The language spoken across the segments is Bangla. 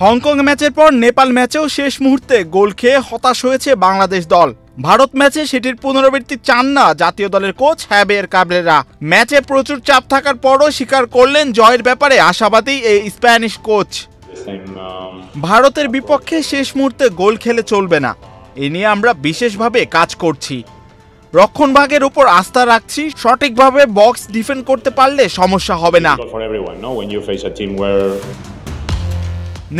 হংকং ম্যাচের পর নেপাল ম্যাচেও শেষ মুহূর্তে গোল খেয়ে হতাশ হয়েছে বাংলাদেশ দল। ভারত ম্যাচে সেটির পুনরাবৃত্তি চান না জাতীয় দলের কোচ হ্যাবিয়ের কাবরেরা। ম্যাচে প্রচুর চাপ থাকার পরও স্বীকার করলেন জয়ের ব্যাপারে আশাবাদী এই স্প্যানিশ কোচ। ভারতের বিপক্ষে শেষ মুহূর্তে গোল খেলে চলবে না, এ নিয়ে আমরা বিশেষভাবে কাজ করছি। রক্ষণভাগের উপর আস্থা রাখছি, সঠিকভাবে বক্স ডিফেন্ড করতে পারলে সমস্যা হবে না।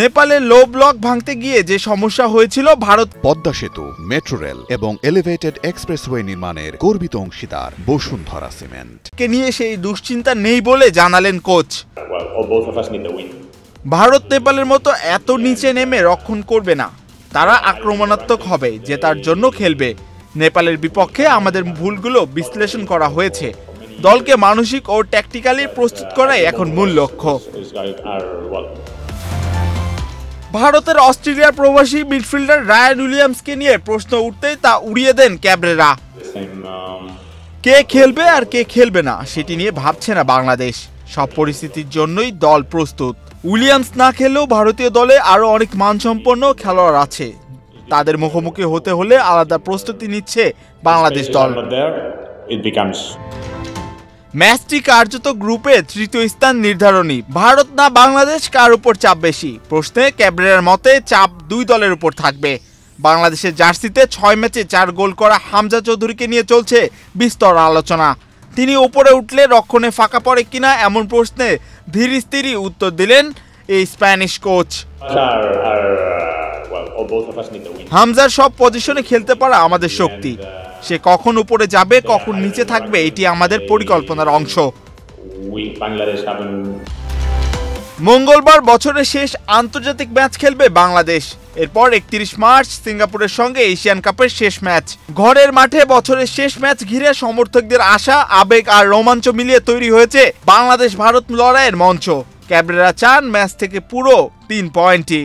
নেপালের লো ব্লক ভাঙতে গিয়ে যে সমস্যা হয়েছিল, ভারত পদ্মা সেতু, মেট্রো রেল এবং এলিভেটেড এক্সপ্রেসওয়ে নির্মাণের গর্বিত অংশীদার বসুন্ধরা সিমেন্ট কে নিয়ে সেই দুশ্চিন্তা নেই বলে জানালেন কোচ। ভারত নেপালের মতো এত নিচে নেমে রক্ষণ করবে না, তারা আক্রমণাত্মক হবে, জেতার জন্য খেলবে। নেপালের বিপক্ষে আমাদের ভুলগুলো বিশ্লেষণ করা হয়েছে, দলকে মানসিক ও ট্যাকটিক্যালি প্রস্তুত করাই এখন মূল লক্ষ্য। ভারতের অস্ট্রেলিয়ার প্রবাসী মিডফিল্ডার রায়ান উইলিয়ামসকে নিয়ে প্রশ্ন উঠতেই তা উড়িয়ে দেন ক্যাবরেরা। কে খেলবে আর কে খেলবে না সেটি নিয়ে ভাবছে না বাংলাদেশ, সব পরিস্থিতির জন্যই দল প্রস্তুত। উইলিয়ামস না খেললেও ভারতীয় দলে আরও অনেক মানসম্পন্ন খেলোয়াড় আছে, তাদের মুখোমুখি হতে হলে আলাদা প্রস্তুতি নিচ্ছে বাংলাদেশ দল। ম্যাচটি কার্যত গ্রুপে তৃতীয় স্থান নির্ধারণী। ভারত না বাংলাদেশ, কার উপর চাপ বেশি প্রশ্নে ক্যাবরেরার মতে চাপ দুই দলের উপর থাকবে। বাংলাদেশের জার্সিতে 6 ম্যাচে 4 গোল করা হামজা চৌধুরীকে নিয়ে চলছে বিস্তর আলোচনা। তিনি উপরে উঠলে রক্ষণে ফাঁকা পড়ে কিনা এমন প্রশ্নে ধীর স্থিরই উত্তর দিলেন এই স্প্যানিশ কোচ। হামজার সব পজিশনে খেলতে পারা আমাদের শক্তি, সে কখন উপরে যাবে কখন নিচে থাকবে এটি আমাদের পরিকল্পনার অংশ। মঙ্গলবার বছরের শেষ আন্তর্জাতিক ম্যাচ খেলবে বাংলাদেশ, এরপর 31 মার্চ সিঙ্গাপুরের সঙ্গে এশিয়ান কাপের শেষ ম্যাচ। ঘরের মাঠে বছরের শেষ ম্যাচ ঘিরে সমর্থকদের আশা, আবেগ আর রোমাঞ্চ মিলিয়ে তৈরি হয়েছে বাংলাদেশ ভারত লড়াইয়ের মঞ্চ। ক্যাবরেরা চান ম্যাচ থেকে পুরো 3 পয়েন্টই।